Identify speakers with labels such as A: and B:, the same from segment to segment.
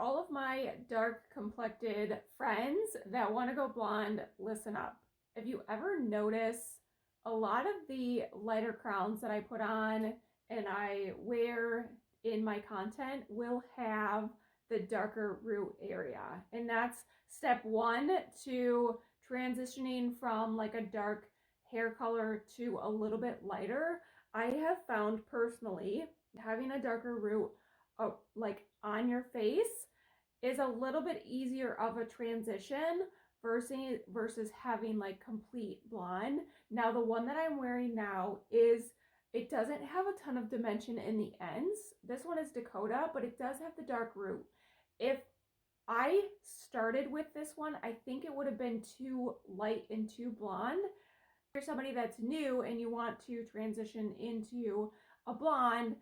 A: all of my dark complected friends that want to go blonde, listen up. If you ever notice, a lot of the lighter crowns that I put on and I wear in my content will have the darker root area. And that's step one to transitioning from like a dark hair color to a little bit lighter. I have found personally having a darker root like on your face is a little bit easier of a transition versus having like complete blonde. Now the one that I'm wearing now it doesn't have a ton of dimension in the ends. This one is Dakota, but it does have the dark root. If I started with this one, I think it would have been too light and too blonde. If you're somebody that's new and you want to transition into a blonde,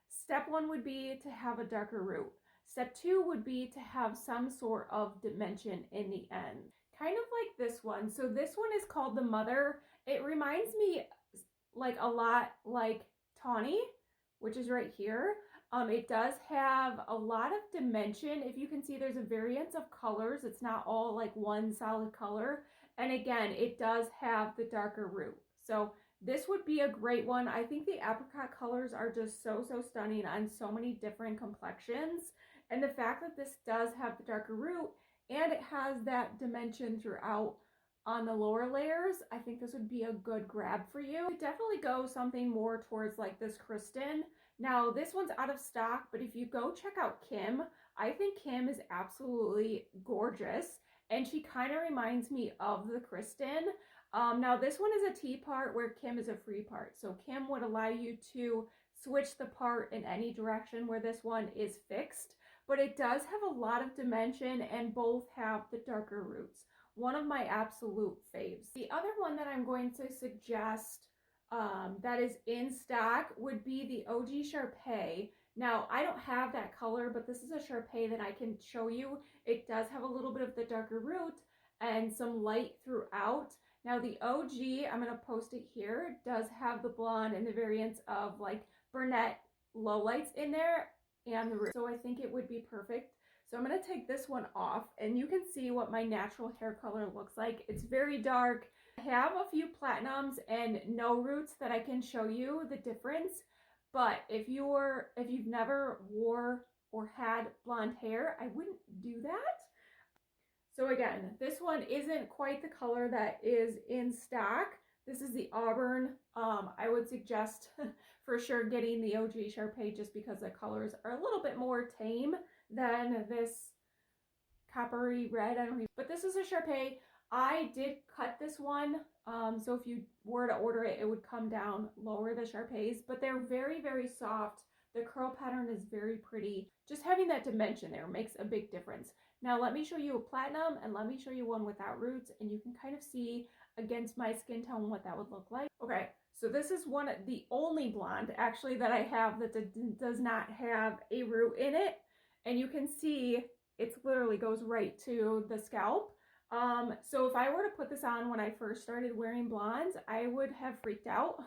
A: step one would be to have a darker root. Step two would be to have some sort of dimension in the end. Kind of like this one. So this one is called the Mother. It reminds me like a lot like Tawny, which is right here. It does have a lot of dimension. If you can see, there's a variance of colors. It's not all like one solid color. And again, it does have the darker root. So this would be a great one. I think the apricot colors are just so stunning on so many different complexions. And the fact that this does have the darker root and it has that dimension throughout on the lower layers, I think this would be a good grab for you. It definitely go something more towards like this Kristen. Now this one's out of stock, but if you go check out Kim, I think Kim is absolutely gorgeous. And she kind of reminds me of the Kristen. Now this one is a T part where Kim is a free part. So Kim would allow you to switch the part in any direction where this one is fixed. But it does have a lot of dimension and both have the darker roots. One of my absolute faves. The other one that I'm going to suggest that is in stock would be the OG Sharpet. Now, I don't have that color, but this is a Sharpet that I can show you. It does have a little bit of the darker root and some light throughout. Now, the OG, I'm going to post it here, does have the blonde and the variants of like brunette lowlights in there and the root. So I think it would be perfect. So I'm going to take this one off and you can see what my natural hair color looks like. It's very dark. I have a few platinums and no roots that I can show you the difference. But if you've never wore or had blonde hair, I wouldn't do that. So again, this one isn't quite the color that is in stock. This is the Auburn. I would suggest for sure getting the OG Sharpet just because the colors are a little bit more tame than this coppery red. But this is a Sharpet. I did cut this one. So if you were to order it, it would come down lower, the Sharpets, but they're very soft. The curl pattern is very pretty. Just having that dimension there makes a big difference. Now let me show you a platinum and let me show you one without roots and you can kind of see against my skin tone what that would look like. Okay, so this is the only blonde actually that I have that does not have a root in it. And you can see it literally goes right to the scalp. So if I were to put this on when I first started wearing blondes, I would have freaked out.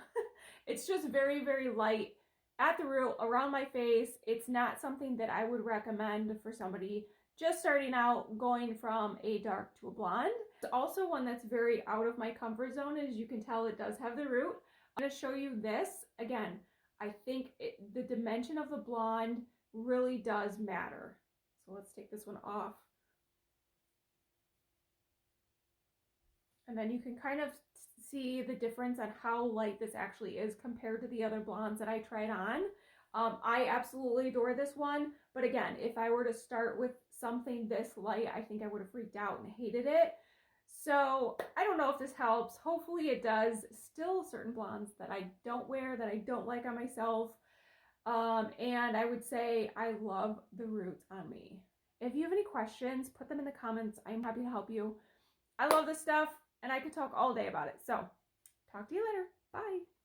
A: It's just very light at the root around my face. It's not something that I would recommend for somebody just starting out going from a dark to a blonde. It's also one that's very out of my comfort zone. As you can tell, it does have the root. I'm going to show you this. Again, I think the dimension of the blonde really does matter. So let's take this one off. And then you can kind of see the difference on how light this actually is compared to the other blondes that I tried on. I absolutely adore this one. But again, if I were to start with something this light, I think I would have freaked out and hated it. So I don't know if this helps. Hopefully it does. Still certain blondes that I don't wear, that I don't like on myself. And I would say I love the roots on me. If you have any questions, put them in the comments. I'm happy to help you. I love this stuff and I could talk all day about it. So talk to you later. Bye.